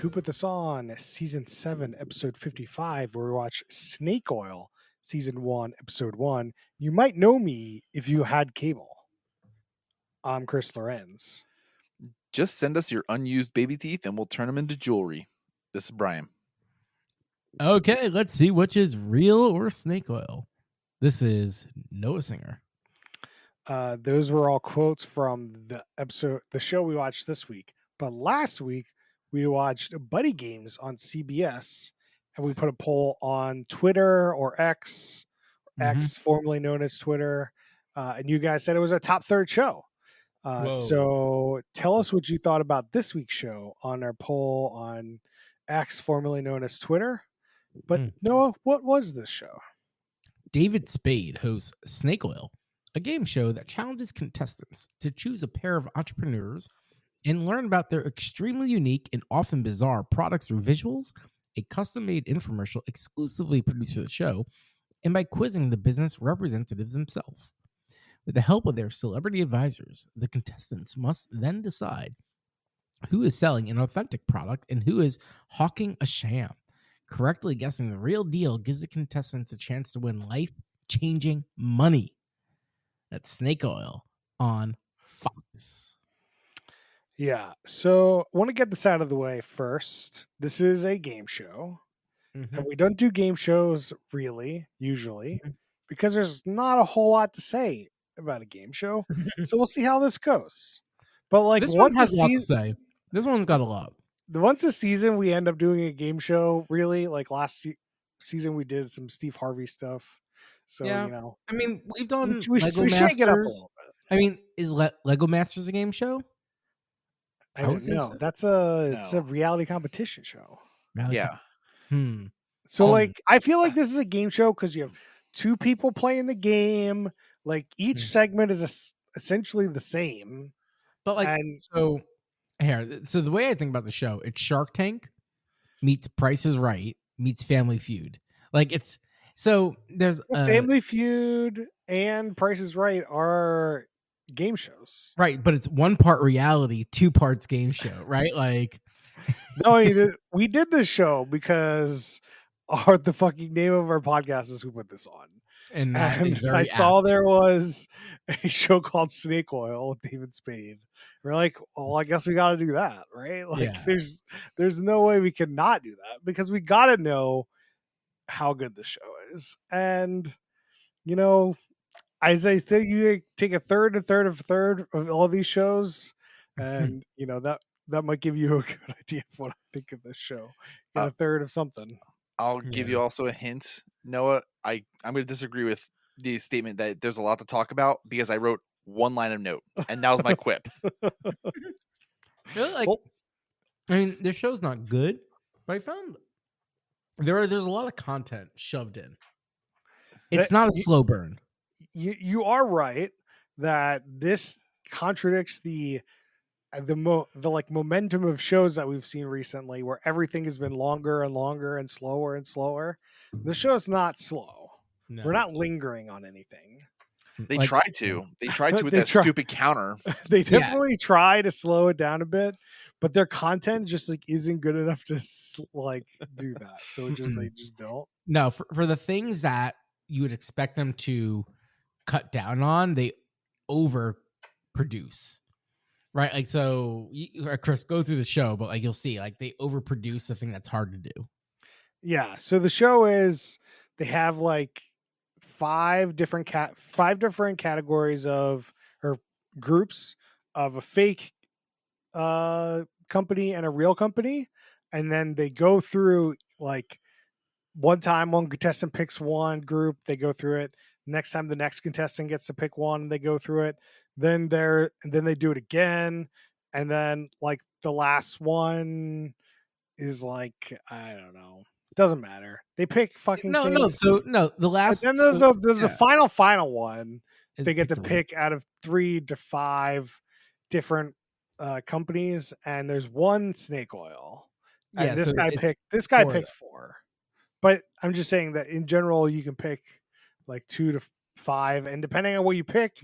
Who Put This On, Season 7, Episode 55, where we watch Snake Oil, Season 1, Episode 1. You might know me if you had cable. I'm Chris Lorenz. Just send us your unused baby teeth and we'll turn them into jewelry. This is Brian. Okay, let's see which is real or snake oil. This is Noah Singer. Those were all quotes from the show we watched this week. But last week, we watched Buddy Games on CBS, and we put a poll on Twitter or X, formerly known as Twitter, and you guys said it was a top third show. So tell us what you thought about this week's show on our poll on X, formerly known as Twitter. But Noah, what was this show? David Spade hosts Snake Oil, a game show that challenges contestants to choose a pair of entrepreneurs and learn about their extremely unique and often bizarre products through visuals, a custom-made infomercial exclusively produced for the show, and by quizzing the business representatives themselves. With the help of their celebrity advisors, the contestants must then decide who is selling an authentic product and who is hawking a sham. Correctly guessing the real deal gives the contestants a chance to win life-changing money. That's Snake Oil on Fox. Yeah, so I want to get this out of the way first. This is a game show, and we don't do game shows really, usually, because there's not a whole lot to say about a game show. So we'll see how this goes. But like this one has a lot to say. This one's got a lot. Once a season, we end up doing a game show. Really, like last season, we did some Steve Harvey stuff. So yeah. you know, I mean, we've done. We shake it up a little bit. I mean, is Lego Masters a game show? I don't know. So. It's a reality competition show. So like, I feel like this is a game show because you have two people playing the game. Like each segment is essentially the same. But like, so the way I think about the show, it's Shark Tank meets Price is Right meets Family Feud. Like it's there's Family Feud and Price is Right are game shows, right? But it's 1 part reality, 2 parts game show, right? Like, no, we did this show because the fucking name of our podcast is Who Put This On, and I saw there was a show called Snake Oil with David Spade. We're like, well, I guess we got to do that, right? Like, there's no way we can not do that because we got to know how good the show is, and you know. As I think you take a third of all these shows, and you know that might give you a good idea of what I think of this show. Get a third of something. I'll give you also a hint, Noah. I'm going to disagree with the statement that there's a lot to talk about because I wrote one line of note, and that was my quip. Really, like, I mean, the show's not good, but I found there's a lot of content shoved in. It's not a slow burn. You are right that this contradicts the momentum of shows that we've seen recently, where everything has been longer and longer and slower and slower. The show's not slow. No. We're not lingering on anything. They try to with that stupid counter. They definitely try to slow it down a bit, but their content just like isn't good enough to like do that. So they just don't. No, for the things that you would expect them to cut down on, they overproduce, right? Like, so Chris, go through the show, but like you'll see, like they overproduce a thing that's hard to do. Yeah. So the show is they have like five different categories of or groups of a fake company and a real company, and then they go through like one time one contestant picks one group, they go through it. Next time the next contestant gets to pick one, they go through it. Then they do it again, and then like the last one is like, I don't know. It doesn't matter. They pick fucking things. The last. But then the final one, they get to pick out of 3 to 5 different companies, and there's one Snake Oil. And this guy picked 4. But I'm just saying that in general, you can pick like 2 to 5, and depending on what you pick,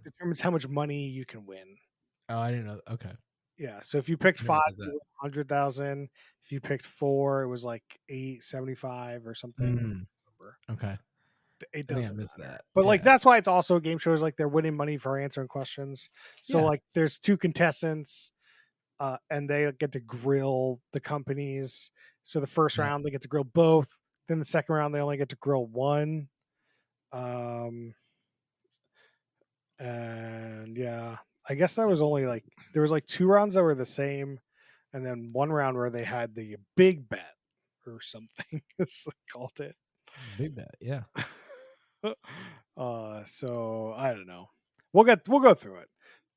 determines how much money you can win. Oh, I didn't know. Okay. Yeah. So if you picked I didn't 5, realize you that. won 100,000. If you picked 4, it was like 875 or something. Mm, okay. It I think I doesn't missed matter. that. But like Yeah. that's why it's also a game show, is like they're winning money for answering questions. So Yeah. like there's 2 contestants, and they get to grill the companies. So the first Yeah. round they get to grill both. Then the second round they only get to grill one. And yeah, I guess that was only like there was like 2 rounds that were the same, and then 1 round where they had the big bet or something. As they called it. Big bet. Yeah. So I don't know. We'll go through it.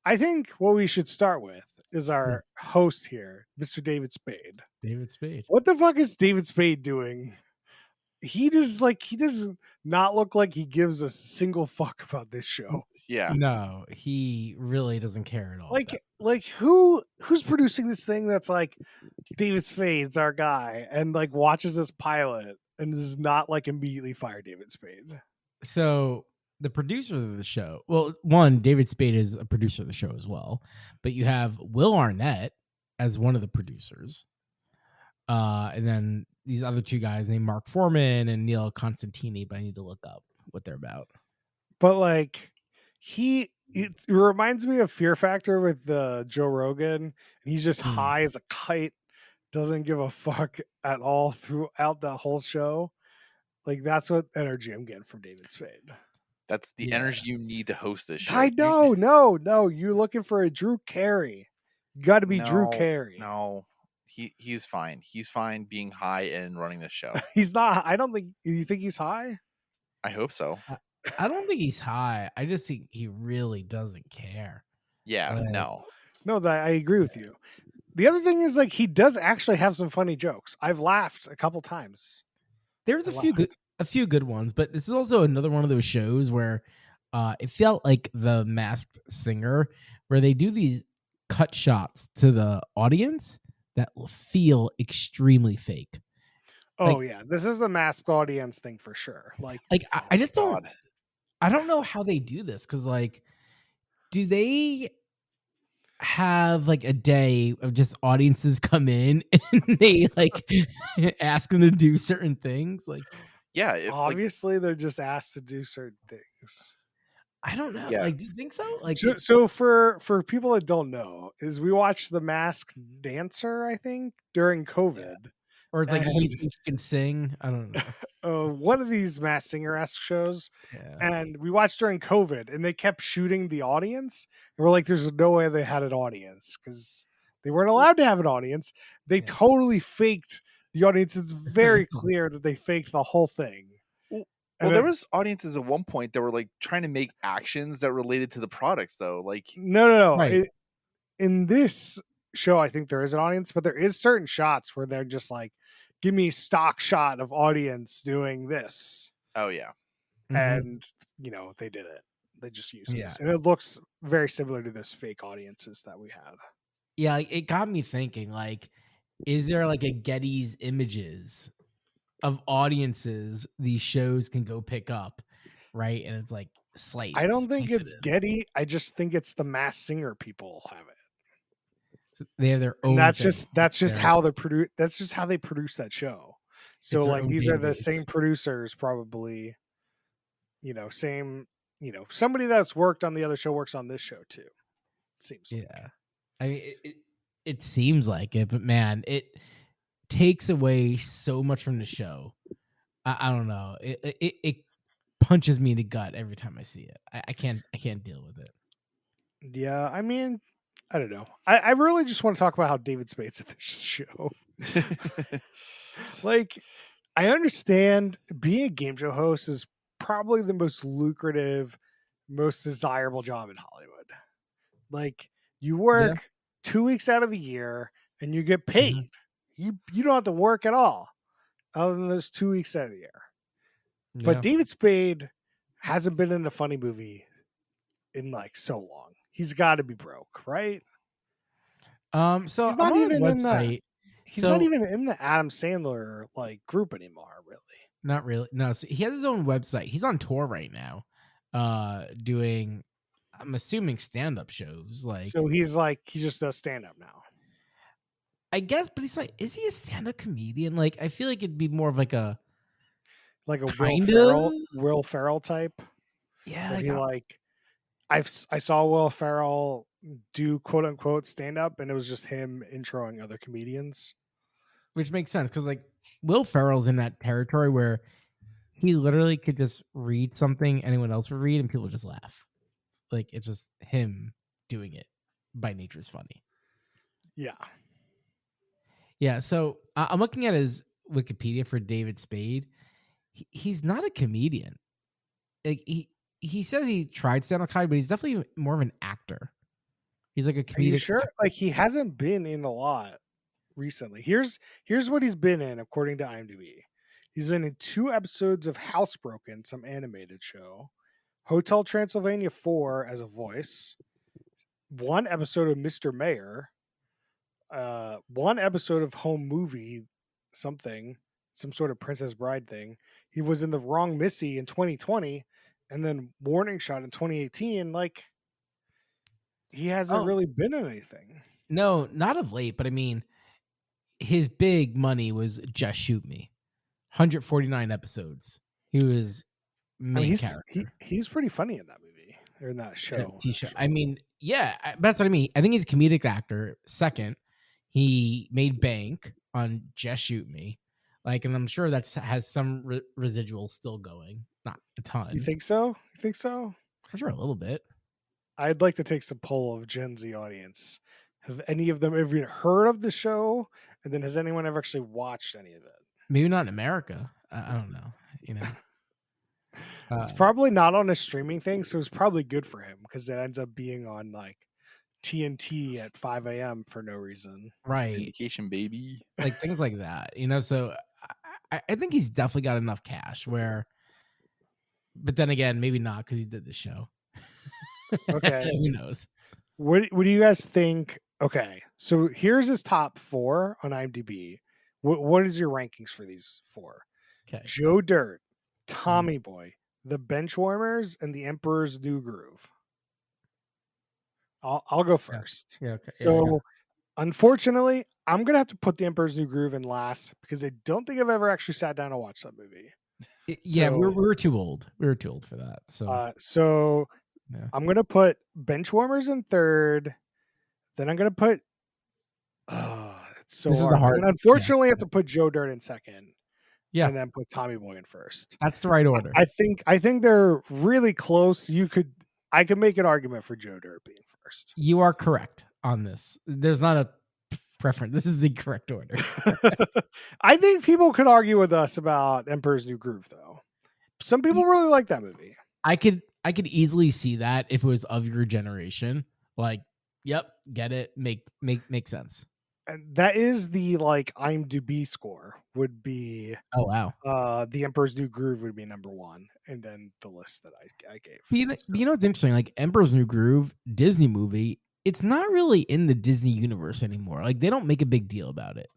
I think what we should start with is our host here, Mr. David Spade. David Spade. What the fuck is David Spade doing? He does not look like he gives a single fuck about this show. Yeah. No, he really doesn't care at all. Like who's producing this thing that's like David Spade's our guy and like watches this pilot and does not like immediately fire David Spade. So the producer of the show, well, one, David Spade is a producer of the show as well, but you have Will Arnett as one of the producers. And then these other 2 guys named Mark Foreman and Neil Constantini, but I need to look up what they're about. But like it reminds me of Fear Factor with Joe Rogan. He's just high as a kite, doesn't give a fuck at all throughout the whole show. Like that's what energy I'm getting from David Spade. That's the energy you need to host this show. I know, no. You're looking for a Drew Carey. You got to be Drew Carey. No, he's fine. He's fine being high and running the show. He's not. I don't think. You think he's high? I hope so. I don't think he's high. I just think he really doesn't care. Yeah, Like, no. I agree with you. The other thing is like he does actually have some funny jokes. I've laughed a couple times. There's a few good ones, but this is also another one of those shows where it felt like The Masked Singer, where they do these cut shots to the audience that will feel extremely fake. Oh yeah, this is the masked audience thing for sure. Like I just don't. I don't know how they do this because like, do they have like a day of just audiences come in and they like ask them to do certain things? Like, yeah, obviously they're just asked to do certain things. I don't know. Yeah. Like, do you think so? Like, so for people that don't know, is we watched The Masked Dancer, I think, during COVID. Or it's like And- you can sing. I don't know. One of these Masked Singer-esque shows, Yeah. and we watched during COVID, and they kept shooting the audience, and we're like, "There's no way they had an audience because they weren't allowed to have an audience." They totally faked the audience. It's very clear that they faked the whole thing. Well, there was audiences at one point that were like trying to make actions that related to the products, though. Like, no. Right. In this show, I think there is an audience, but there is certain shots where they're just like, "Give me stock shot of audience doing this," oh yeah, and they did it. They just used Yeah. this, and it looks very similar to those fake audiences that we had. Yeah, like, it got me thinking, like, is there like a Getty's images of audiences these shows can go pick up, right? And it's like slight. I don't think it's sensitive. Getty. I just think it's the Masked Singer people have it. They have their own. And that's thing. just They're- how they produce. That's just how they produce that show. So their like own these are the database. same producers, probably. Same. Somebody that's worked on the other show works on this show too. It seems. Like. Yeah, I mean, it seems like it, but man, it takes away so much from the show. I don't know. It punches me in the gut every time I see it. I can't deal with it. Yeah, I mean, I don't know. I really just want to talk about how David Spade's at this show. Like, I understand being a game show host is probably the most lucrative, most desirable job in Hollywood. Like, you work 2 weeks out of the year and you get paid. You don't have to work at all other than those 2 weeks out of the year. But David Spade hasn't been in a funny movie in like so long. He's got to be broke, right? So he's not even in the. He's So- not even in the Adam Sandler like group anymore, really. Not really. No, so he has his own website. He's on tour right now, doing I'm assuming stand-up shows. Like, So he just does stand up now. I guess, but he's like, is he a stand-up comedian? Like, I feel like it'd be more of like a Like a Kinda? Will Ferrell type. yeah, Where like, I saw Will Ferrell do quote unquote stand up, and it was just him introing other comedians. which makes sense because like Will Ferrell's in that territory where he literally could just read something anyone else would read and people just laugh. Like it's just him doing it by nature is funny. Yeah. Yeah, so I'm looking at his Wikipedia for David Spade. He's not a comedian. Like he says he tried stand-up comedy, but he's definitely more of an actor. He's like a comedic. Are you sure? actor. Like he hasn't been in a lot recently. Here's what he's been in according to IMDb. He's been in 2 episodes of Housebroken, some animated show, Hotel Transylvania 4 as a voice, 1 episode of Mr. Mayor, 1 episode of Home Movie, some sort of Princess Bride thing. He was in The Wrong Missy in 2020, and then Warning Shot in 2018. Like he hasn't really been in anything. No, not of late, but I mean, his big money was Just Shoot Me, 149 episodes. He was main character. He's pretty funny in that movie or in that show. I mean, yeah, that's what I mean. I think he's a comedic actor. Second, he made bank on Just Shoot Me, like, and I'm sure that's has some residual still going. Not a ton. You think so? You think so? I'm sure a little bit. I'd like to take some poll of Gen Z audience. Have any of them ever heard of the show? And then has anyone ever actually watched any of it? Maybe not in America. I don't know. You know, it's probably not on a streaming thing, so it's probably good for him because it ends up being on like TNT at 5 a.m. for no reason. Right. Syndication, baby. Like things like that, you know. So I think he's definitely got enough cash where, but then again, maybe not because he did the show. Okay. Who knows? What do you guys think? Okay, so here's his top 4 on IMDb. What is your rankings for these 4? Okay. Joe Dirt, Tommy Boy, The Benchwarmers, and The Emperor's New Groove. I'll go first. Yeah. Okay. So, unfortunately, I'm gonna have to put The Emperor's New Groove in last because I don't think I've ever actually sat down to watch that movie. Yeah, So- we were too old. We were too old for that. So, yeah. I'm gonna put Benchwarmers in third. Then I'm gonna put. It's so This is the hard. hard- I'm gonna unfortunately have to put Joe Dirt in second. Yeah. And then put Tommy Boy in first. That's the right order. I think they're really close. I could make an argument for Joe Dirt being first. You are correct on this. There's not a preference. This is the correct order. I think people could argue with us about Emperor's New Groove, though. Some people really like that movie. I could easily see that if it was of your generation. Like, yep, get it, make sense. And that is the like IMDb score would be. Oh wow. The Emperor's New Groove would be number 1, and then the list that I gave. You know what's interesting? Like Emperor's New Groove, Disney movie. It's not really in the Disney universe anymore. Like they don't make a big deal about it.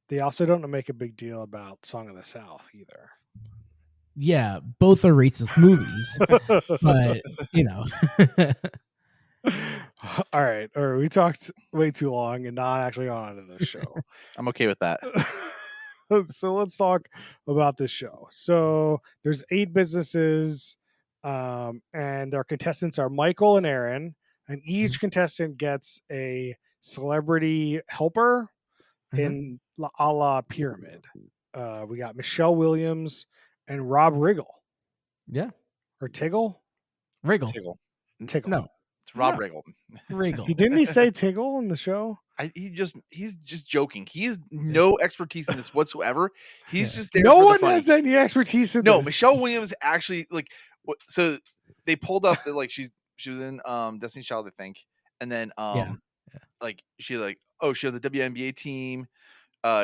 They also don't make a big deal about Song of the South either. Yeah, both are racist movies, but you know. All right. We talked way too long and not actually on to the show. I'm okay with that. So let's talk about this show. So there's 8 businesses, and our contestants are Michael and Aaron, and each contestant gets a celebrity helper in a la Pyramid. We got Michelle Williams and Rob Riggle. Yeah. Or Tiggle? Riggle. Tiggle. No. It's Rob No. Riggle. Riggle. Didn't he say Tiggle in the show? He's just joking. He has no expertise in this whatsoever. He's just there. No for one the funny. has any expertise in No, this. Michelle Williams actually like. So they pulled up that like she was in Destiny's Child, I think, and then like she had the WNBA team.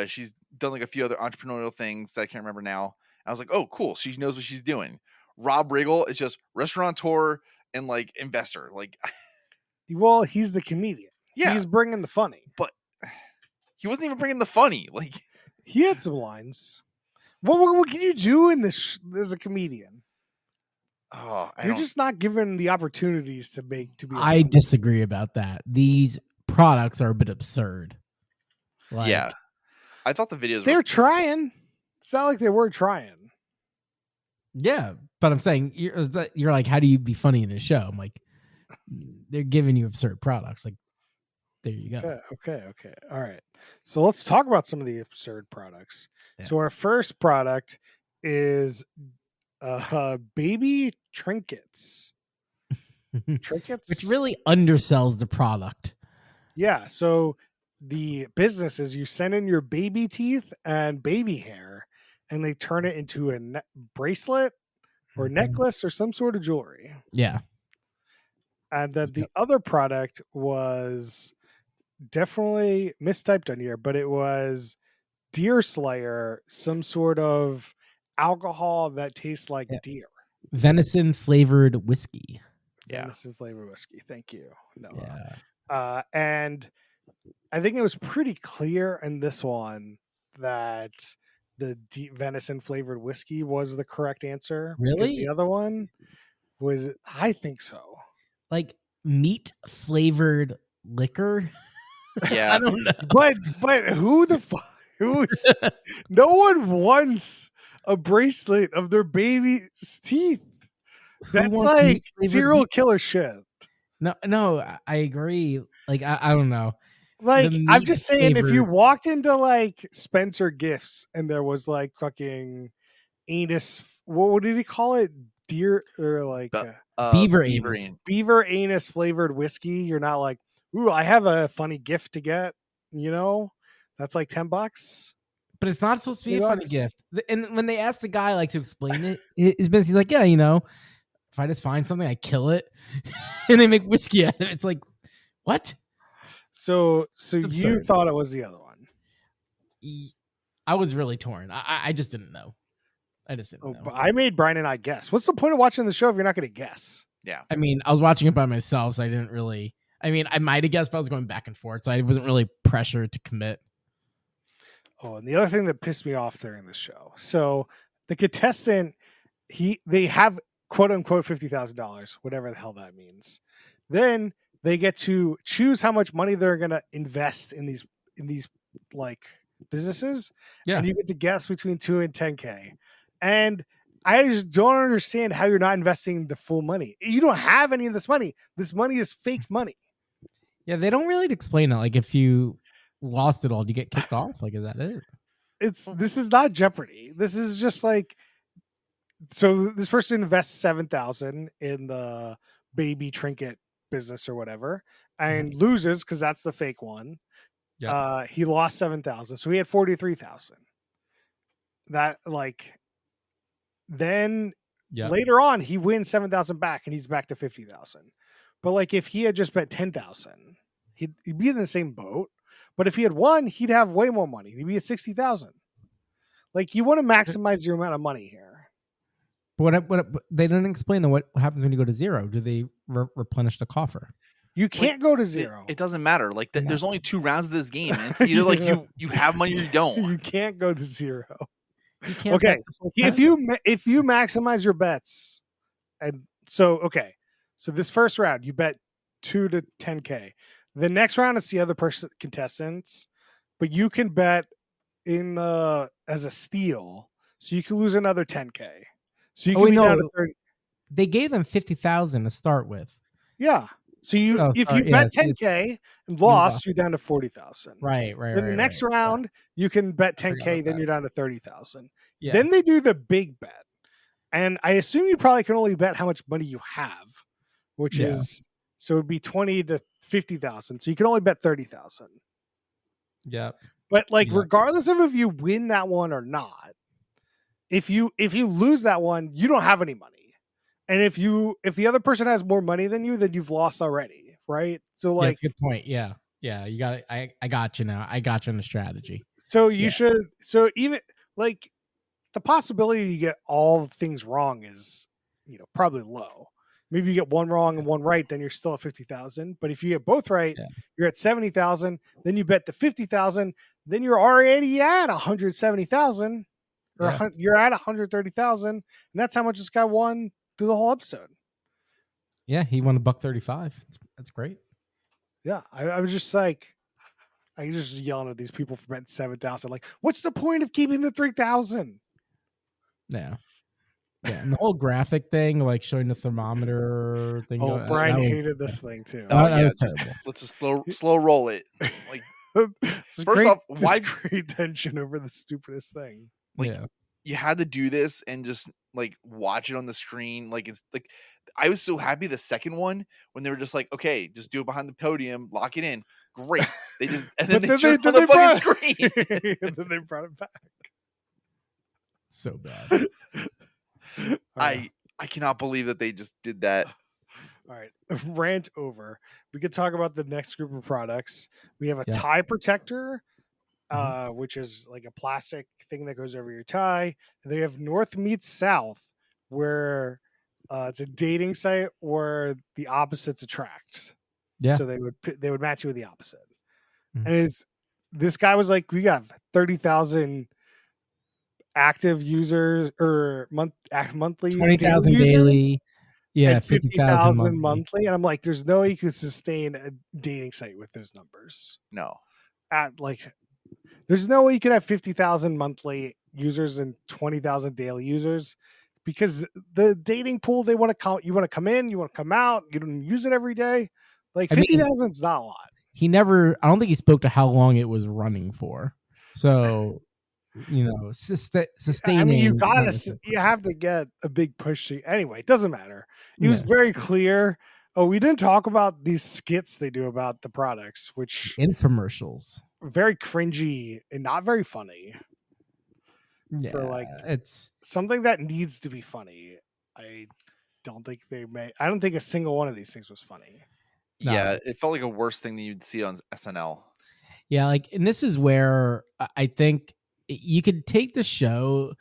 She's done like a few other entrepreneurial things that I can't remember now. I was like, oh, cool. She knows what she's doing. Rob Riggle is just restaurateur and like investor. Like, well, he's the comedian. Yeah, he's bringing the funny, but he wasn't even bringing the funny. Like, he had some lines. What can you do in this as a comedian? You're just not given the opportunities to be. I disagree about that. These products are a bit absurd. Yeah, I thought the videos they're trying. It's not like they were trying. Yeah, but I'm saying you're like, how do you be funny in a show? I'm like, they're giving you absurd products. Like, there you go. Okay. All right. So let's talk about some of the absurd products. Yeah. So our first product is baby trinkets. Trinkets, which really undersells the product. Yeah. So the business is you send in your baby teeth and baby hair, and they turn it into a bracelet or necklace or some sort of jewelry. Yeah. And then the other product was definitely mistyped on here, but it was Deer Slayer, some sort of alcohol that tastes like deer. Venison flavored whiskey. Venison flavored whiskey. Thank you, Noah. Yeah. And I think it was pretty clear in this one that the venison flavored whiskey was the correct answer. Really? The other one was, I think so. Like meat flavored liquor. Yeah. I don't know. But who the fuck? Who's no one wants a bracelet of their baby's teeth. That's like serial killer shit. No, I agree. Like I don't know. Like I'm just saying, if you walked into like Spencer Gifts and there was like fucking anus, what did he call it? Deer or like beaver anus flavored whiskey. You're not like, ooh, I have a funny gift to get. You know, that's like $10. But it's not supposed to be a funny gift. And when they asked the guy like to explain it, he's like, yeah, you know, if I just find something, I kill it, and they make whiskey out of it. It's like, what? So you thought it was the other one? I was really torn. I just didn't know. know. But I made Brian and I guess. What's the point of watching the show if you're not going to guess? Yeah. I mean, I was watching it by myself, so I didn't really. I mean, I might have guessed, but I was going back and forth, so I wasn't really pressured to commit. Oh, and the other thing that pissed me off during the show. So the contestant, they have quote unquote $50,000, whatever the hell that means. Then they get to choose how much money they're going to invest in these like businesses. Yeah. And you get to guess between 2 and 10K. And I just don't understand how you're not investing the full money. You don't have any of this money. This money is fake money. Yeah, they don't really explain it. Like, if you lost it all, do you get kicked off? Like, is that it? This is not Jeopardy. This is just like, so this person invests $7,000 in the baby trinket business or whatever, and loses because that's the fake one. Yeah. He lost $7,000, so he had $43,000. That like, then later on he wins $7,000 back, and he's back to $50,000. But like, if he had just bet $10,000, he'd be in the same boat. But if he had won, he'd have way more money. He'd be at $60,000. Like, you want to maximize your amount of money here. But what they didn't explain what happens when you go to zero. Do they replenish the coffer? You can't go to zero. It doesn't matter. Like there's only 2 rounds of this game. And it's either like you have money or you don't. You can't go to zero. Okay. If you maximize your bets, and so this first round you bet 2 to 10K. The next round is the other contestants, but you can bet in as a steal, so you can lose another 10K. So you can be down to 30. They gave them 50,000 to start with. Yeah. So if you bet 10K and lost, you're down to 40,000. Right. Then the next round, you can bet 10K, then you're down to 30,000. Yeah. Then they do the big bet, and I assume you probably can only bet how much money you have, which is so it'd be 20 to 50,000. So you can only bet 30,000. Yeah. But like, regardless of if you win that one or not, if you lose that one, you don't have any money. And if the other person has more money than you, then you've lost already, right? So like, that's a good point. Yeah. You got it. I got you now. I got you on the strategy. So you should. So even like the possibility you get all things wrong is, probably low. Maybe you get one wrong and one right, then you're still at 50,000. But if you get both right, you're at 70,000. Then you bet the 50,000. Then you're already at 170,000, or you're at 130,000, and that's how much this guy won through the whole episode. Yeah, he won $1.35. That's great. Yeah, I was just like, I just yelling at these people for betting 7,000. Like, what's the point of keeping the 3,000? Yeah. Yeah, and the whole graphic thing, like showing the thermometer thing. Oh, Brian hated this thing too. That was terrible. Let's just slow roll it. Like, first off, why create tension over the stupidest thing? Like, you had to do this and just like watch it on the screen. Like, it's like, I was so happy the second one when they were just like, okay, just do it behind the podium, lock it in. Great. They just and then they showed it on the fucking screen. And then they brought it back. So bad. I cannot believe that they just did that. All right, rant over. We could talk about the next group of products. We have a tie protector, which is like a plastic thing that goes over your tie. And they have North meets South, where it's a dating site where the opposites attract. Yeah. So they would match you with the opposite. And this guy was like, we got 30,000 active users or monthly 20,000 daily. Yeah, 50,000 monthly. And I'm like, there's no way you could sustain a dating site with those numbers. No. There's no way you could have 50,000 monthly users and 20,000 daily users, because the dating pool, they want to count. You want to come in, you want to come out. You don't use it every day. Like 50,000 is not a lot. I don't think he spoke to how long it was running for. So, sustaining. I mean, you have to get a big push. Anyway, it doesn't matter. It was very clear. Oh, we didn't talk about these skits they do about the products, which infomercials, very cringy and not very funny. Yeah, for it's something that needs to be funny. I don't think a single one of these things was funny. No. Yeah, it felt like a worse thing than you'd see on SNL. Yeah, and this is where I think you could take the show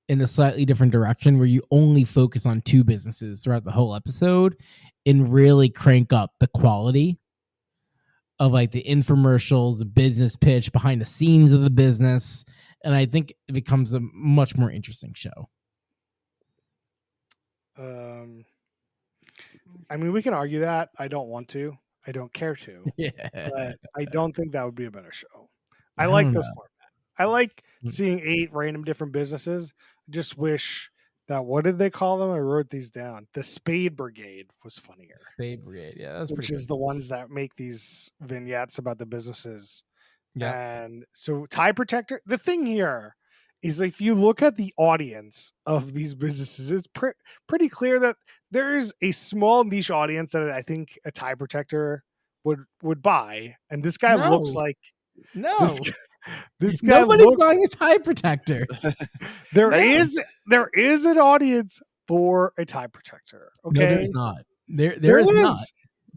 in a slightly different direction, where you only focus on two businesses throughout the whole episode and really crank up the quality of like the infomercials, the business pitch, behind the scenes of the business. And I think it becomes a much more interesting show. I mean, we can argue that. I don't want to. I don't care to. Yeah. But I don't think that would be a better show. I like this format. I like seeing 8 random different businesses. I just wish that, what did they call them? I wrote these down. The Spade Brigade was funnier. Spade Brigade, yeah. That's which is the ones that make these vignettes about the businesses. Yeah. And so tie protector, the thing here is, if you look at the audience of these businesses, it's pretty clear that there is a small niche audience that I think a tie protector would buy. And this guy looks like this guy nobody's buying a tie protector. There is an audience for a tie protector. Okay, no, there's not. There is not.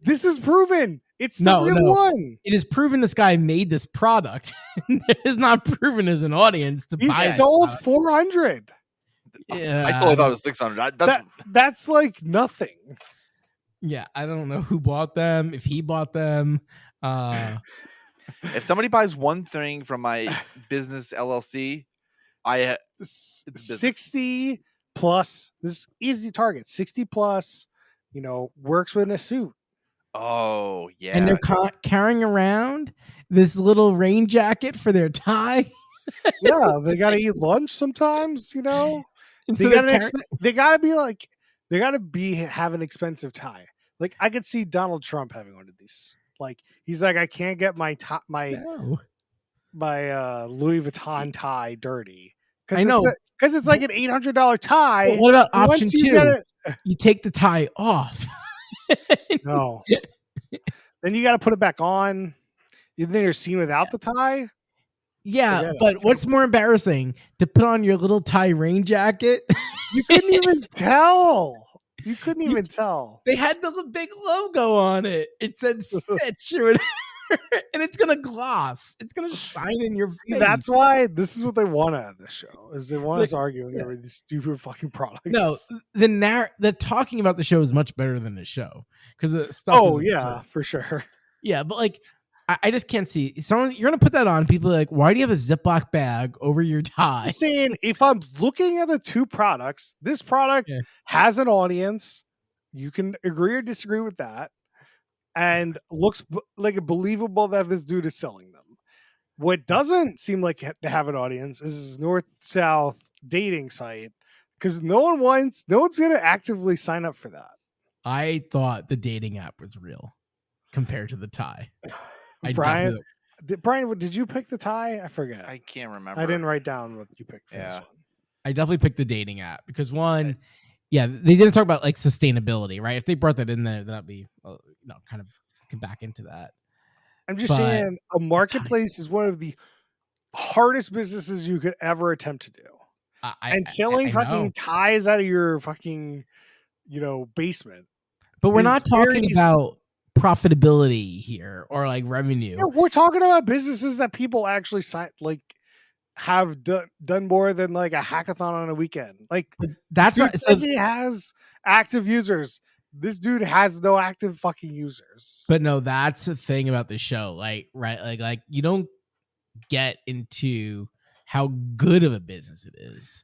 This is proven. It's the real one. It is proven this guy made this product. It is not proven as an audience to buy it. He sold 400. Yeah, I totally thought it was 600. That's like nothing. Yeah, I don't know who bought them. If he bought them. If somebody buys one thing from my business LLC, 60 plus. This is easy target. 60 plus. Works within a suit. Oh yeah, and they're carrying around this little rain jacket for their tie. Yeah, they got to eat lunch sometimes. They got to have an expensive tie. Like, I could see Donald Trump having one of these. Like, he's like, I can't get my Louis Vuitton tie dirty. I know, because it's like an $800 tie. Well, what about option 2? You take the tie off. No. Then you got to put it back on. Then you're seen without the tie. Yeah, but what's more embarrassing, to put on your little tie rain jacket? You couldn't even tell. You couldn't even tell. They had the big logo on it. It said Stitch or whatever. And it's gonna gloss. It's gonna shine in your face. That's why this is what they want out of this show. Is they want us arguing over these stupid fucking products. No, the talking about the show is much better than the show, because the stuff. Oh yeah, for sure. Yeah, but like, I just can't see someone. You're gonna put that on. People are like, why do you have a Ziploc bag over your tie? I'm saying if I'm looking at the two products, this product has an audience. You can agree or disagree with that, and looks like believable that this dude is selling them. What doesn't seem like to have an audience is north-south dating site, because no one's going to actively sign up for that. I thought the dating app was real compared to the tie. Brian, did you pick the tie? I forget. I can't remember. I didn't write down what you picked for this one. I definitely picked the dating app because one, they didn't talk about like sustainability, right? If they brought that in there, that'd be kind of come back into that. I'm just saying a marketplace is one of the hardest businesses you could ever attempt to do. And selling fucking ties out of your fucking, basement. But we're not talking about profitability here or like revenue. Yeah, we're talking about businesses that people actually have done more than like a hackathon on a weekend. Like that's right. Says he has active users. This dude has no active fucking users. But no, that's the thing about the show. Like, right. Like you don't get into how good of a business it is.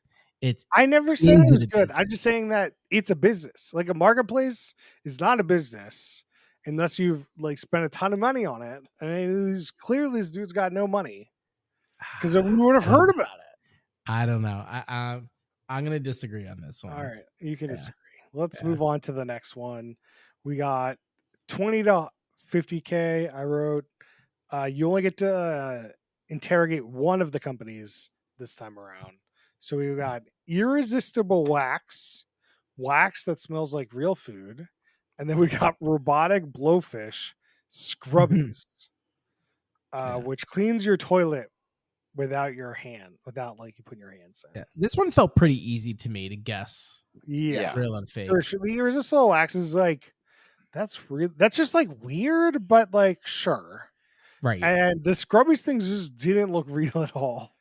I never said it was good. I'm just saying that it's a business. Like a marketplace is not a business unless you've like spent a ton of money on it. And clearly this dude's got no money because we would have heard about it. I don't know. I'm gonna disagree on this one. All right, you can disagree. Let's move on to the next one. We got 20 to 50K. I wrote you only get to interrogate one of the companies this time around. So we got irresistible wax that smells like real food, and then we got robotic blowfish scrubbies, which cleans your toilet without like you putting your hands in. Yeah. This one felt pretty easy to me to guess. Yeah, real and fake. The irresistible wax is like that's just like weird, but like sure, right. And the scrubbies things just didn't look real at all.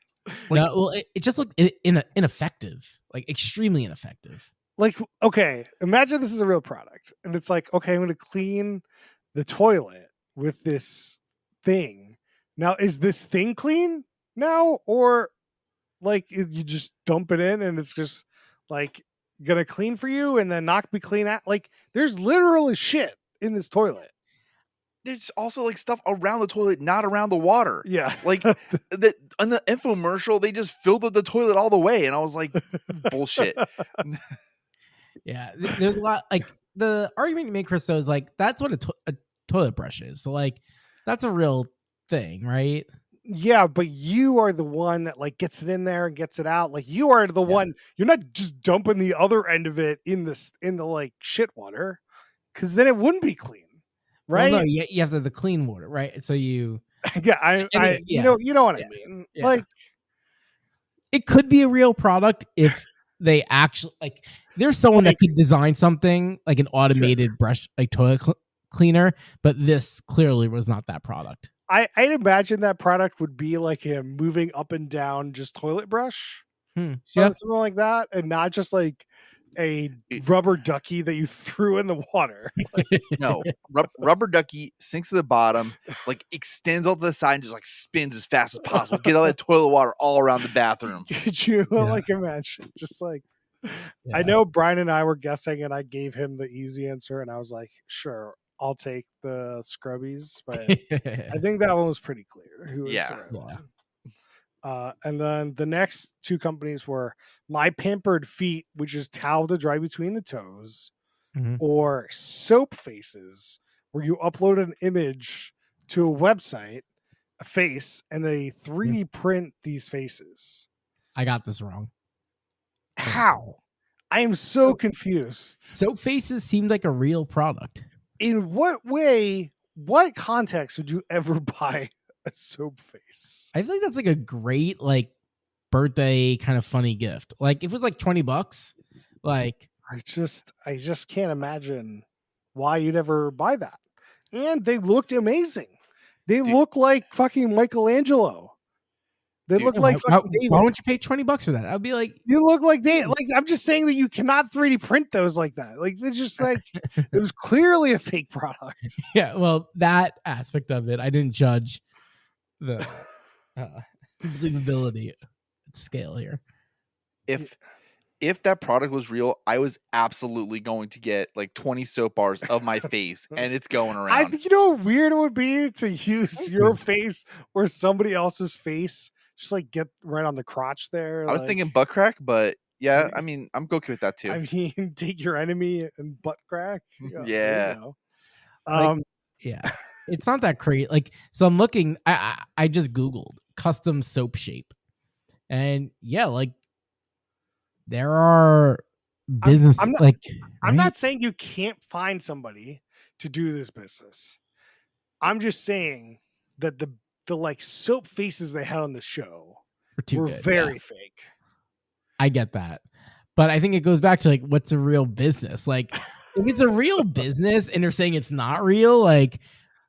Like, no, well, it just looked ineffective, like extremely ineffective. Like, okay, imagine this is a real product, and it's like, okay, I'm going to clean the toilet with this thing. Now, is this thing clean now, or like you just dump it in and it's just like gonna clean for you and then not be clean out? Like, there's literally shit in this toilet. There's also like stuff around the toilet, not around the water. Yeah. Like on the infomercial, they just filled up the toilet all the way. And I was like, bullshit. Yeah. There's a lot like the argument you make, Christo, is like, that's what a toilet brush is. So like, that's a real thing, right? Yeah, but you are the one that like gets it in there and gets it out. Like you are the one, you're not just dumping the other end of it in the like shit water, because then it wouldn't be clean. Right? Well, no, you have to have the clean water, right? So you, you know what I mean. Yeah. Like, it could be a real product if they actually like. There's someone that could design something like an automated brush, like toilet cleaner, but this clearly was not that product. I'd imagine that product would be like a moving up and down just toilet brush, something like that, and not just like a rubber ducky that you threw in the water. No, rubber ducky sinks to the bottom, like extends all to the side and just like spins as fast as possible. Get all that toilet water all around the bathroom. Could you like imagine? Just like I know Brian and I were guessing, and I gave him the easy answer, and I was like, sure, I'll take the scrubbies, but I think that one was pretty clear. Who was the right one? And then the next two companies were My Pampered Feet, which is towel to dry between the toes, or Soap Faces, where you upload an image to a website, a face, and they 3D print these faces. I got this wrong. How? I am so confused. Soap Faces seemed like a real product. In what way, what context would you ever buy a soap face? I think that's like a great like birthday kind of funny gift. Like if it was like $20, like I just can't imagine why you'd ever buy that. And they looked amazing. They look like fucking Michelangelo. They Dude, look like fucking David. Why don't you pay $20 for that? I'd be like, you look like David. Like, I'm just saying that you cannot 3D print those like that. Like, it's just like it was clearly a fake product. yeah, well, that aspect of it, I didn't judge the believability scale here. If that product was real, I was absolutely going to get like 20 soap bars of my face, and it's going around. I think, you know how weird it would be to use your face or somebody else's face, just like get right on the crotch there. I was thinking butt crack, but yeah, I mean, I'm okay with that too. I mean, take your enemy and butt crack. Yeah. Yeah, it's not that crazy. Like, so I'm looking. I just Googled custom soap shape, and yeah, like there are business. I'm not saying you can't find somebody to do this business. I'm just saying that the like soap faces they had on the show were very fake. I get that, but I think it goes back to like, what's a real business? Like, if it's a real business and they're saying it's not real, like,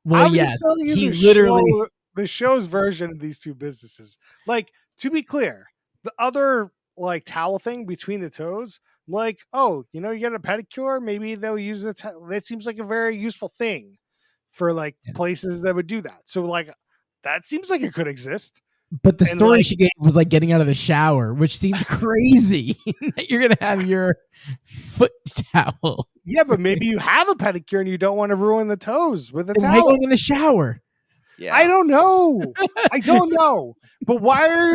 well, yes, he literally the show's version of these two businesses. Like, to be clear, the other like towel thing between the toes, like, oh, you know, you get a pedicure, maybe they'll use it. That seems like a very useful thing for like places that would do that. So like, that seems like it could exist. But the story she gave was like getting out of the shower, which seemed crazy. That you're gonna have your foot towel. Yeah, but maybe you have a pedicure and you don't want to ruin the toes with a towel. Why going in the shower? Yeah. I don't know. But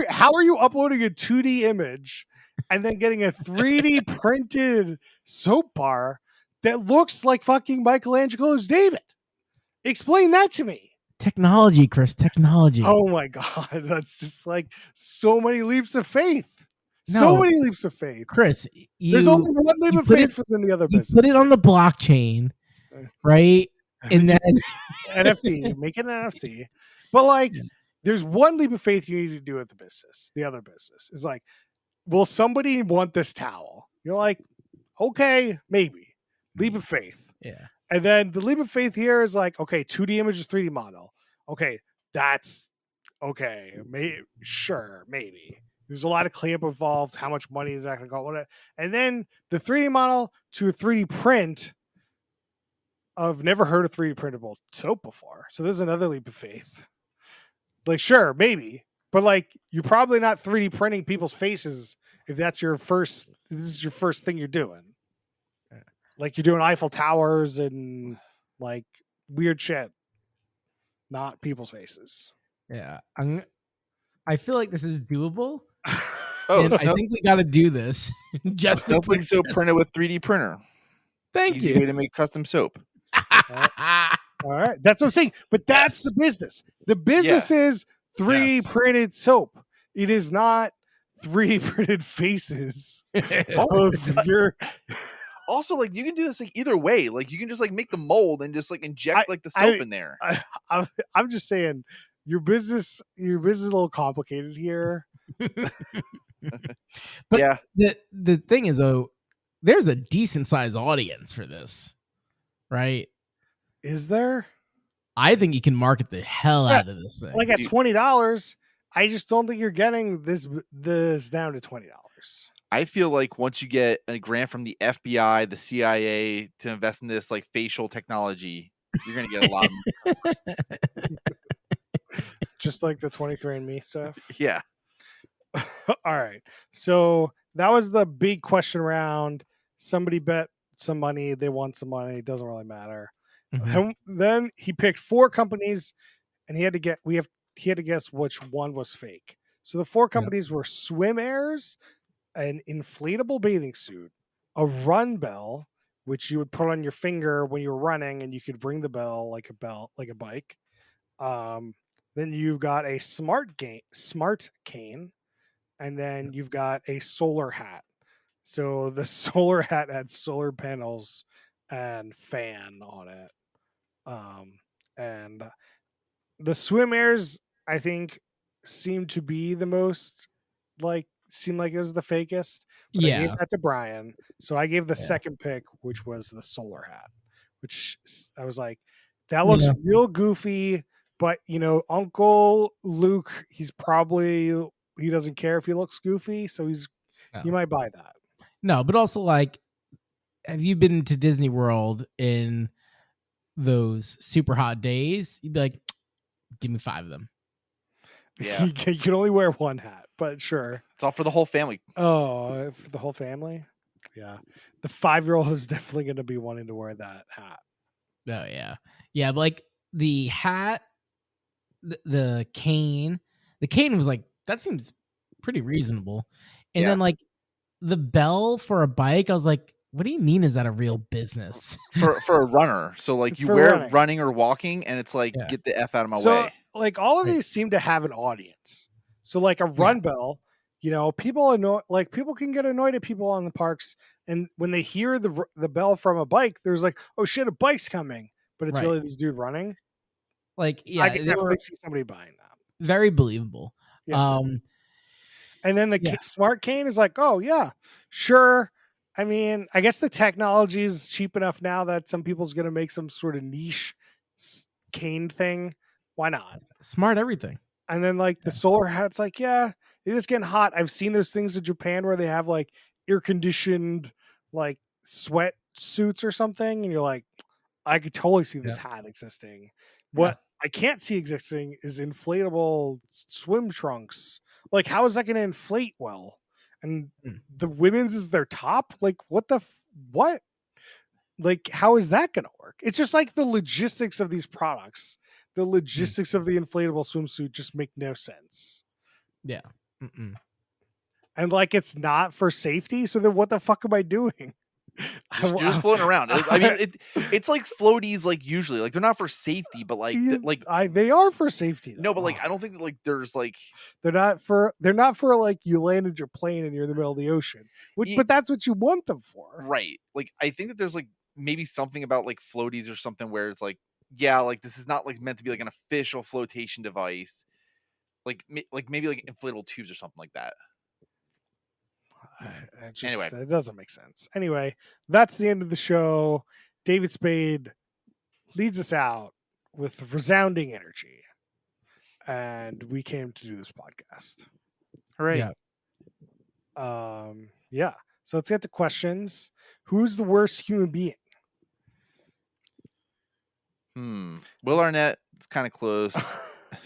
how are you uploading a 2D image and then getting a 3D printed soap bar that looks like fucking Michelangelo's David? Explain that to me. Technology, Chris. Technology. Oh my God. That's just like so many leaps of faith. So many leaps of faith. Chris, there's only one leap of faith within the other business. Put it on the blockchain, right? And then NFT, make it an NFT. But like, there's one leap of faith you need to do at the business. The other business is like, will somebody want this towel? You're like, okay, maybe. Leap of faith. Yeah. And then the leap of faith here is like, okay, 2D image is 3D model. Okay, that's okay. Maybe. There's a lot of cleanup involved. How much money is that going to cost? And then the 3D model to a 3D print. I've never heard of 3D printable soap before. So there's another leap of faith. Like, sure, maybe. But like, you're probably not 3D printing people's faces if this is your first thing you're doing. Like, you're doing Eiffel Towers and like weird shit, not people's faces. Yeah. I feel like this is doable. I think we got to do this. Just Snowflake soap printed with 3D printer. Easy way to make custom soap. All right. That's what I'm saying. But that's the business. The business is 3D printed soap. It is not 3D printed faces. Also, like, you can do this like either way. Like, you can just like make the mold and just like inject like the soap in there. I'm just saying, your business is a little complicated here. But yeah, the thing is though, there's a decent sized audience for this, right? Is there? I think you can market the hell out of this thing. Like at $20, I just don't think you're getting this down to $20. I feel like once you get a grant from the FBI, the CIA to invest in this like facial technology, you're gonna get a lot of money. Just like the 23andMe stuff. Yeah. All right. So that was the big question round. Somebody bet some money. They won some money. It doesn't really matter. Mm-hmm. Then he picked 4 companies, and he had to guess which one was fake. So the 4 companies were Swim Airs, an inflatable bathing suit, a run bell, which you would put on your finger when you were running, and you could ring the bell like a bike. Then you've got a smart cane, and then you've got a solar hat. So the solar hat had solar panels and fan on it. And the Swim Airs, I think, seemed to be the most seemed like it was the fakest. But I gave that to Brian. So I gave the second pick, which was the solar hat, which I was like, that looks real goofy. But Uncle Luke, he doesn't care if he looks goofy, so he might buy that. No, but also like, have you been to Disney World in those super hot days? You'd be like, give me 5 of them. Yeah. You can only wear one hat, but sure. It's all for the whole family. Oh, for the whole family? Yeah. The 5-year-old is definitely going to be wanting to wear that hat. Oh, yeah. Yeah, but like the hat, the cane was like, that seems pretty reasonable. And then like the bell for a bike, I was like, what do you mean is that a real business? for a runner. So like It's you for wear running or walking and it's like, get the F out of my way. Like all of these seem to have an audience. So like a run bell, people can get annoyed at people on the parks, and when they hear the bell from a bike, there's like, oh shit, a bike's coming, but it's really this dude running. Like, yeah, I can definitely see somebody buying that. Very believable. Yeah. And then the smart cane is like, oh yeah, sure. I mean, I guess the technology is cheap enough now that some people's going to make some sort of niche cane thing. Why not? Smart everything. And then like the solar hat, it's like, yeah, it is getting hot. I've seen those things in Japan where they have like air conditioned like sweat suits or something. And you're like, I could totally see this hat existing. What I can't see existing is inflatable swim trunks. Like, how is that going to inflate well? And the women's is their top? Like, what? Like, how is that going to work? It's just like the logistics of these products. The logistics of the inflatable swimsuit just make no sense. Yeah. And like, it's not for safety. So then what the fuck am I doing? You're just floating around. I mean, it's like floaties, like usually, like they're not for safety, but they are for safety. Though. No, but like I don't think like there's like they're not for like you landed your plane and you're in the middle of the ocean. But that's what you want them for, right? Like I think that there's like maybe something about like floaties or something where it's like, yeah, like this is not like meant to be like an official flotation device, like maybe like inflatable tubes or something like that. Anyway, it doesn't make sense. Anyway, that's the end of the show. David Spade leads us out with resounding energy, and we came to do this podcast. Hooray! Yeah. So let's get to questions. Who's the worst human being? Will Arnett is kind of close.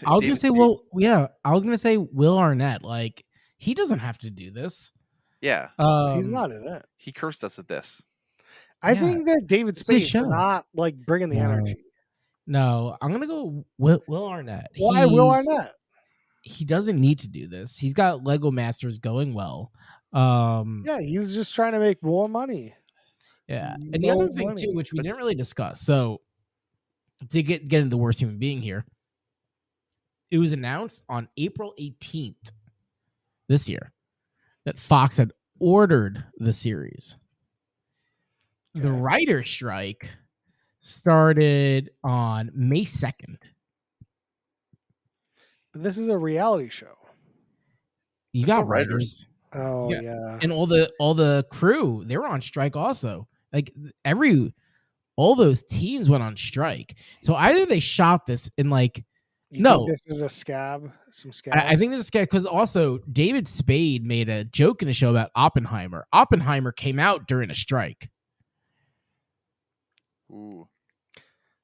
I was gonna say, I was gonna say Will Arnett. Like, he doesn't have to do this. Yeah, he's not in it. He cursed us with this. I think that David Spade is not like bringing the energy. No, I'm gonna go Will Arnett. Why Will Arnett? He doesn't need to do this. He's got Lego Masters going well. Yeah, he's just trying to make more money. Yeah, and the other thing too, which we didn't really discuss. So to get into the worst human being here, it was announced on April 18th this year that Fox had ordered the series. Okay. The writer's strike started on May 2nd. But this is a reality show. You got writers. Oh yeah. And all the crew, they were on strike also. Like all those teams went on strike. So either they shot this in like think this is a scab? Some scabs? I think this is scab because also David Spade made a joke in a show about Oppenheimer. Oppenheimer came out during a strike. Ooh.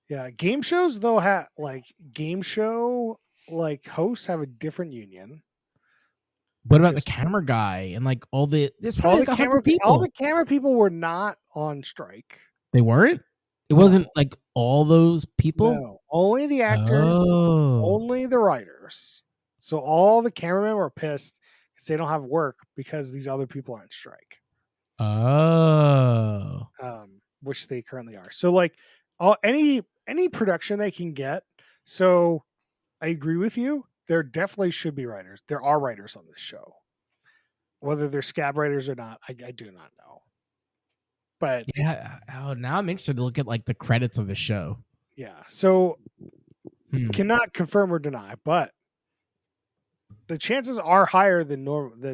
Yeah, game shows though hosts have a different union. What about the camera guy and like all the camera people? All the camera people were not on strike. They weren't? It wasn't like all those people? No, only the actors, only the writers. So all the cameramen were pissed because they don't have work because these other people are on strike. Oh. Which they currently are. So like any production they can get. So I agree with you. There definitely should be writers. There are writers on this show. Whether they're scab writers or not, I do not know. But yeah, now I'm interested to look at like the credits of the show. Yeah, so cannot confirm or deny, but the chances are higher than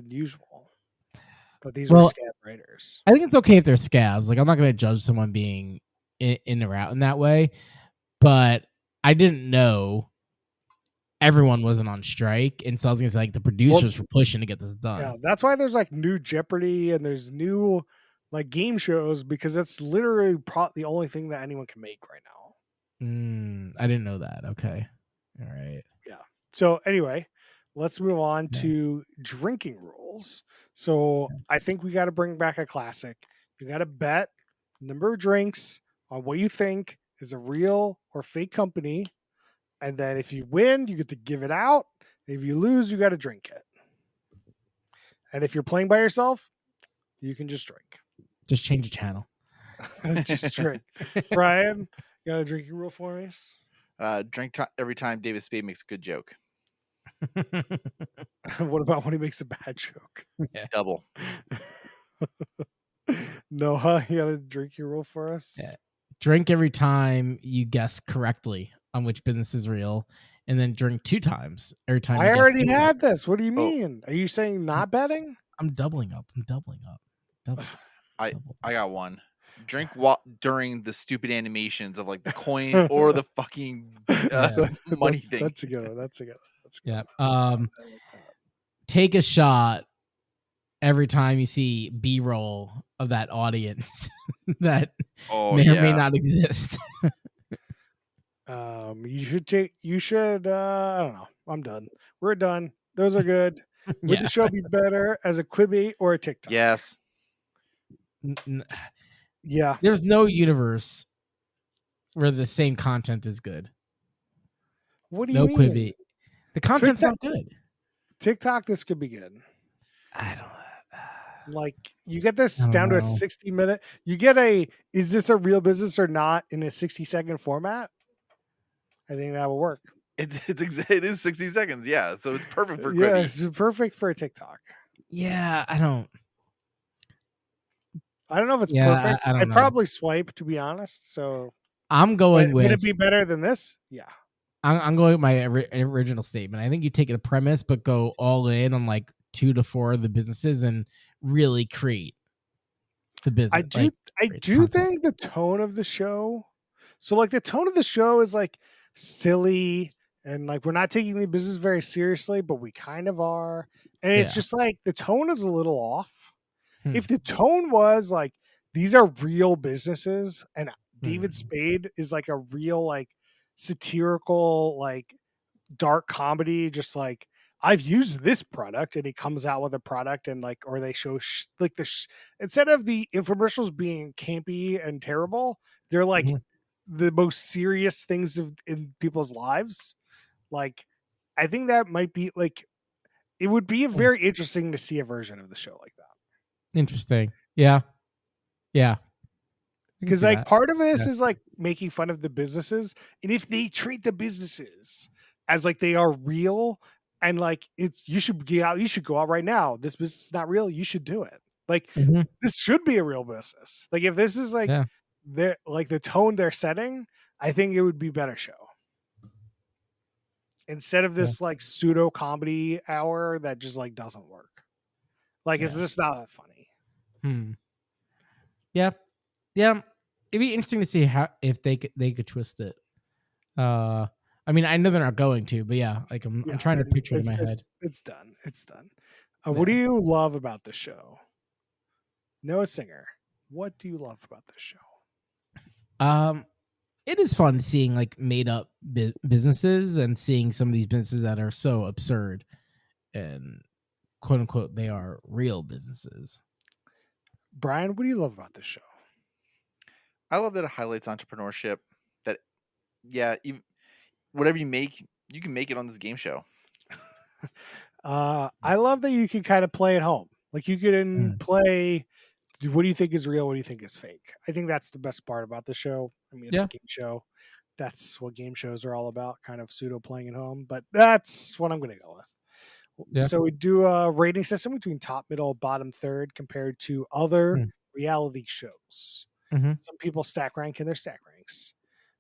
usual. But these were scab writers. I think it's okay if they're scabs. Like I'm not going to judge someone being in or out in that way, but I didn't know everyone wasn't on strike, and so I was gonna say like the producers were pushing to get this done. Yeah, that's why there's like new Jeopardy and there's new like game shows, because it's literally the only thing that anyone can make right now. I didn't know that. Okay, all right. Yeah. So anyway, let's move on to drinking rules. So I think we got to bring back a classic. You got to bet number of drinks on what you think is a real or fake company. And then if you win, you get to give it out. If you lose, you got to drink it. And if you're playing by yourself, you can just drink. Just change the channel. Just drink. Brian, you got a drinking rule for me? Drink every time David Spade makes a good joke. What about when he makes a bad joke? Yeah. Double. Noah, you got a drinking rule for us? Yeah. Drink every time you guess correctly on which business is real, and then drink 2 times every time. I already had this. What do you mean? Are you saying not betting? I'm doubling up. I got one. Drink during the stupid animations of like the coin or the fucking money thing. That's a good one. Yeah. Take a shot every time you see B-roll of that audience that may or may not exist. You should I don't know. I'm done. We're done. Those are good. Would the show be better as a Quibi or a TikTok? Yes. Yeah. There's no universe where the same content is good. What do you mean? No Quibi. The content's not good. TikTok, this could be good. I don't like you get this down to a 60-minute. You get is this a real business or not in a 60-second format? I think that will work. It is 60 seconds. Yeah. So it's perfect for Quibi. Yeah, it's perfect for a TikTok. Yeah, I don't know if it's perfect. I'd probably swipe, to be honest. So I'm going with. Would it be better than this? Yeah. I'm going with my original statement. I think you take a premise, but go all in on like 2 to 4 of the businesses and really create the business. I do think the tone of the show. So like the tone of the show is like silly and like we're not taking the business very seriously, but we kind of are. And it's just like the tone is a little off. If the tone was like these are real businesses and David Spade is like a real like satirical like dark comedy, just like I've used this product, and he comes out with a product and like, or they show instead of the infomercials being campy and terrible, they're like the most serious things in people's lives. Like, I think that might be like, it would be very interesting to see a version of the show like that. Interesting. Yeah. Because like part of this is like making fun of the businesses, and if they treat the businesses as like they are real and like you should go out right now. This business is not real. You should do it. Like this should be a real business. Like if this is like they're like the tone they're setting, I think it would be better show. Instead of this like pseudo comedy hour that just like doesn't work. Like it's just not that funny. Yeah. It'd be interesting to see if they could twist it. I mean, I know they're not going to, but like I'm trying to picture it in my head. It's done. What do you love about the show? Noah Singer, what do you love about this show? It is fun seeing like made up businesses and seeing some of these businesses that are so absurd and quote unquote they are real businesses. Brian, what do you love about this show? I love that it highlights entrepreneurship. That whatever you make, you can make it on this game show. I love that you can kind of play at home. Like you can play, what do you think is real? What do you think is fake? I think that's the best part about the show. I mean, it's a game show. That's what game shows are all about, kind of pseudo playing at home, but that's what I'm going to go with. Yeah. So we do a rating system between top, middle, bottom, third compared to other reality shows. Some people stack rank in their stack ranks.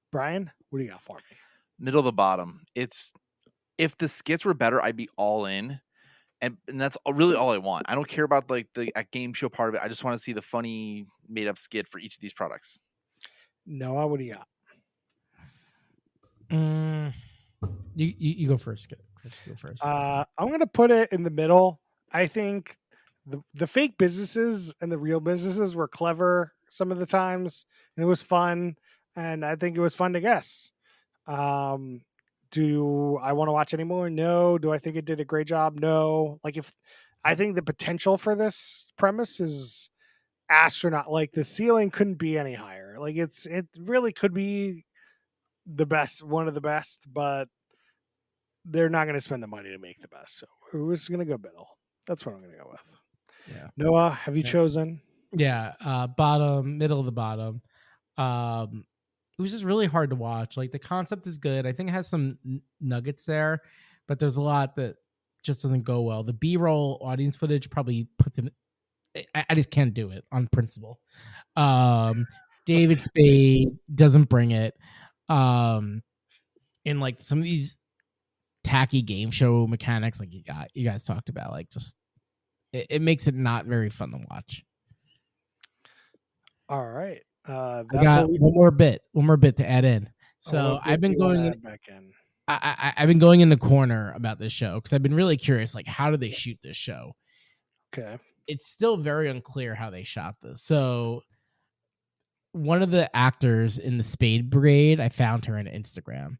Brian, what do you got for me? Middle of the bottom. If the skits were better, I'd be all in, and that's really all I want. I don't care about like the game show part of it. I just want to see the funny made up skit for each of these products. Noah, what do you got? You go first. Chris, you go first. I'm gonna put it in the middle. I think the fake businesses and the real businesses were clever some of the times, and it was fun. And I think it was fun to guess. Do I want to watch anymore? No. Do I think it did a great job? No. Like, if I think the potential for this premise is astronaut, like the ceiling couldn't be any higher. Like it really could be the best, one of the best, but they're not going to spend the money to make the best. So we're just going to go middle. That's what I'm going to go with. Yeah. Noah, have you chosen? Yeah. Bottom, middle of the bottom. It was just really hard to watch. Like the concept is good. I think it has some nuggets there, but there's a lot that just doesn't go well. The B-roll audience footage probably puts in. I just can't do it on principle. David Spade doesn't bring it. And like some of these tacky game show mechanics, like you guys talked about, like just it makes it not very fun to watch. All right. I got one more bit to add in. So I've been going back in. I've been going in the corner about this show because I've been really curious, like how do they shoot this show? Okay. It's still very unclear how they shot this. So one of the actors in the Spade Brigade, I found her on Instagram.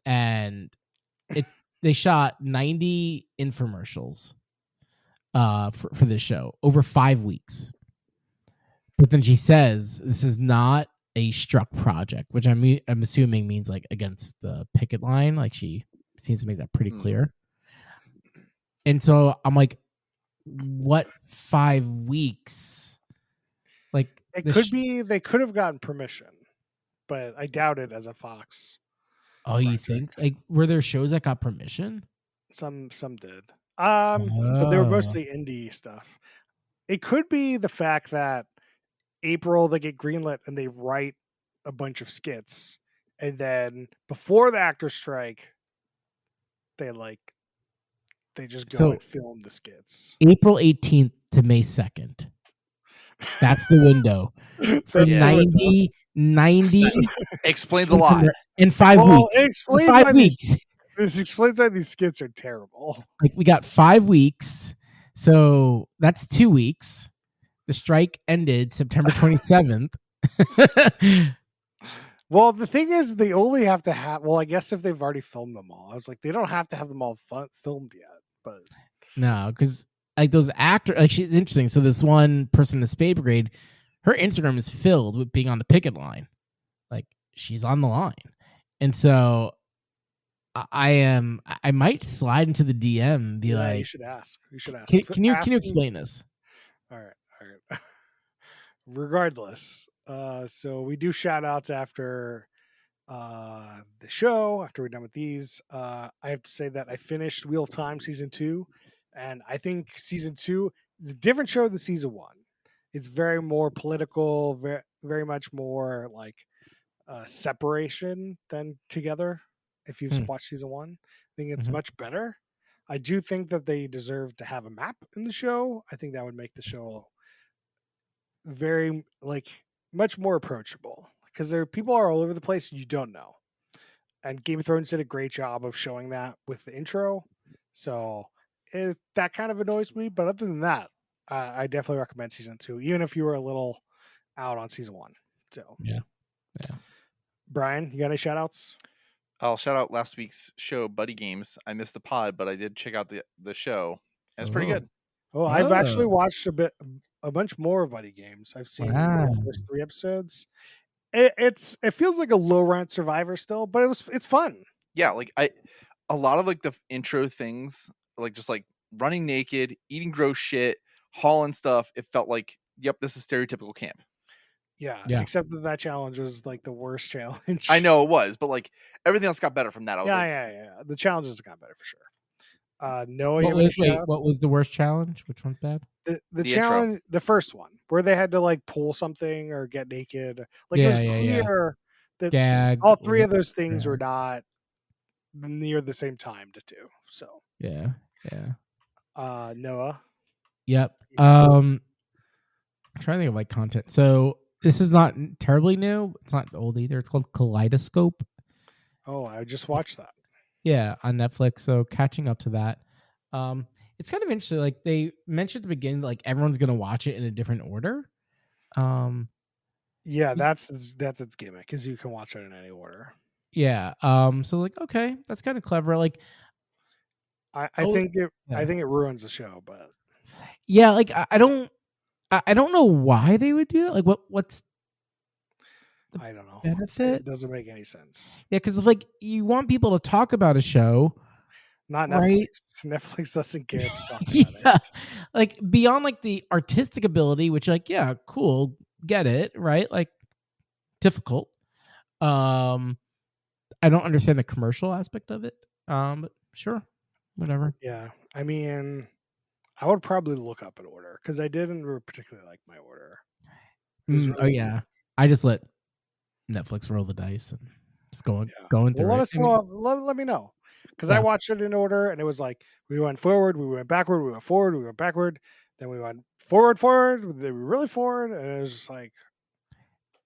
And they shot 90 infomercials for this show over 5 weeks. But then she says this is not a struck project, which I'm assuming means like against the picket line. Like she seems to make that pretty clear. And so I'm like, what 5 weeks? Like it could be they could have gotten permission, but I doubt it as a Fox. Oh, you think? Like, were there shows that got permission? Some did. But they were mostly indie stuff. It could be the fact that April they get greenlit and they write a bunch of skits, and then before the actor strike, they just go and film the skits. April 18th to May 2nd. That's the window. For 90 explains a lot. In 5 weeks. This explains why these skits are terrible. Like we got 5 weeks. So that's 2 weeks. The strike ended September 27th. Well, the thing is, they only have to have. Well, I guess if they've already filmed them all, I was like, they don't have to have them all filmed yet. But no, because like those actors, like she's interesting. So this one person in the Spade Brigade, her Instagram is filled with being on the picket line. Like she's on the line, and so I might slide into the DM and be like, you should ask. Can you explain this? All right. Regardless, so we do shout outs after the show. After we're done with these, I have to say that I finished Wheel of Time season 2, and I think season 2 is a different show than season 1. It's very more political, very, very much more like separation than together. If you've watched season 1, I think it's much better. I do think that they deserve to have a map in the show. I think that would make the show very much more approachable because people are all over the place and you don't know. And Game of Thrones did a great job of showing that with the intro. So that kind of annoys me. But other than that, I definitely recommend season 2, even if you were a little out on season 1. So yeah. Brian, you got any shout outs? I'll shout out last week's show, Buddy Games. I missed the pod, but I did check out the show. It's pretty good. Oh, I've actually watched a bunch more of Buddy Games. I've seen the first 3 episodes. It feels like a low rent Survivor still, but it's fun. Yeah, like a lot of like the intro things, like just like running naked, eating gross shit, hauling stuff. It felt like, yep, this is stereotypical camp. Yeah, except that challenge was like the worst challenge. I know it was, but like everything else got better from that. I was yeah. The challenges got better for sure. Noah, what was the worst challenge? Which one's bad? The challenge, intro. The first one, where they had to like pull something or get naked. Like it was clear that Gag, all 3 of those things were not near the same time to do. So yeah. Noah. Yep. I'm trying to think of like content. So this is not terribly new. It's not old either. It's called Kaleidoscope. Oh, I just watched that. Yeah, on Netflix. So catching up to that. It's kind of interesting. Like they mentioned at the beginning, like everyone's gonna watch it in a different order. Yeah, that's its gimmick, is you can watch it in any order. Yeah. So like, okay, that's kind of clever. Like, I think it ruins the show, but yeah, like I don't know why they would do that. Like, what's I don't know. benefit? It doesn't make any sense. Yeah, because like you want people to talk about a show. Not right? Netflix. Netflix doesn't care if you talk about it. Like beyond like the artistic ability, which like, yeah, cool, get it, right? Like difficult. I don't understand the commercial aspect of it. But sure, whatever. Yeah, I mean, I would probably look up an order because I didn't particularly like my order. Oh yeah, I just let Netflix roll the dice and just going through. Let us know. Let me know, because I watched it in order and it was like we went forward, we went backward, we went forward, we went backward, then we went forward, then we really forward, and it was just like.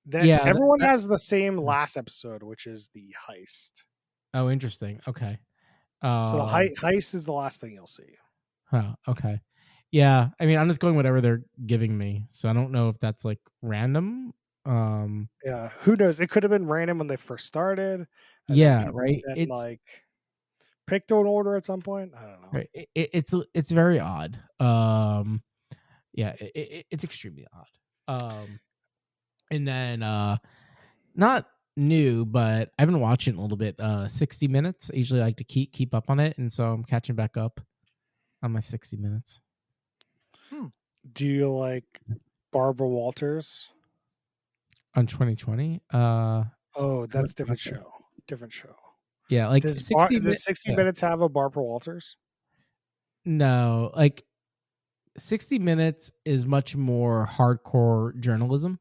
Then everyone has the same last episode, which is the heist. Oh, interesting. Okay. So the heist is the last thing you'll see. Oh, okay. Yeah, I mean, I'm just going whatever they're giving me, so I don't know if that's like random. Yeah, who knows? It could have been random when they first started. Yeah, right. It's like picked an order at some point. I don't know. Right. It's very odd. Yeah, it's extremely odd. And then not new, but I've been watching a little bit. 60 Minutes. I usually like to keep up on it, and so I'm catching back up on my 60 Minutes. Do you like Barbara Walters on 2020? Oh, that's different show. Different show. Yeah, like does 60 Minutes have a Barbara Walters? No, like 60 Minutes is much more hardcore journalism.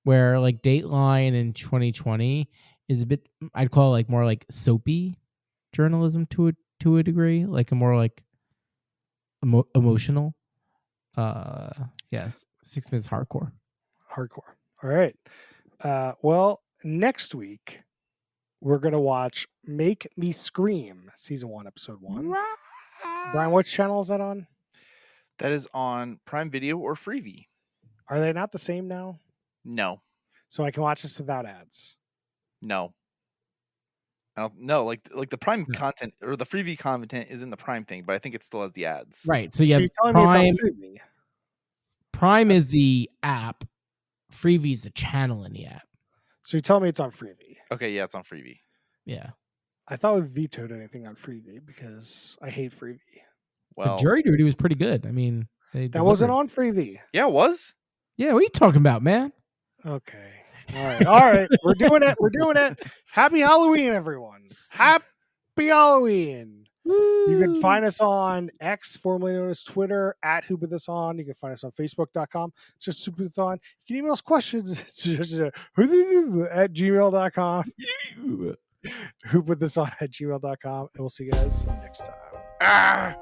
Where like Dateline in 2020 is a bit, I'd call it like more like soapy journalism to a degree, like a more like emotional. Yes, 6 minutes hardcore. All right. Well, next week we're gonna watch Make Me Scream season 1, episode 1. Brian, what channel is that on? That is on Prime Video or Freevee. Are they not the same now? No. So I can watch this without ads? No. I don't know. Like the Prime content or the Freevee content is in the Prime thing, but I think it still has the ads. Right. So you have Prime. Prime is the app. Freevee is the channel in the app. So you tell me it's on Freevee. Okay, yeah, it's on Freevee. Yeah. I thought we vetoed anything on Freevee because I hate Freevee. Well, but Jury Duty was pretty good. I mean, that wasn't on Freevee. Yeah, it was. Yeah, what are you talking about, man? Okay. All right. We're doing it. Happy Halloween, everyone. Happy Halloween. Woo. You can find us on X, formerly known as Twitter, at Who Put This On. You can find us on Facebook.com. It's just Who Put This On. You can email us questions. It's just at gmail.com. Who Put This On at gmail.com. And we'll see you guys next time.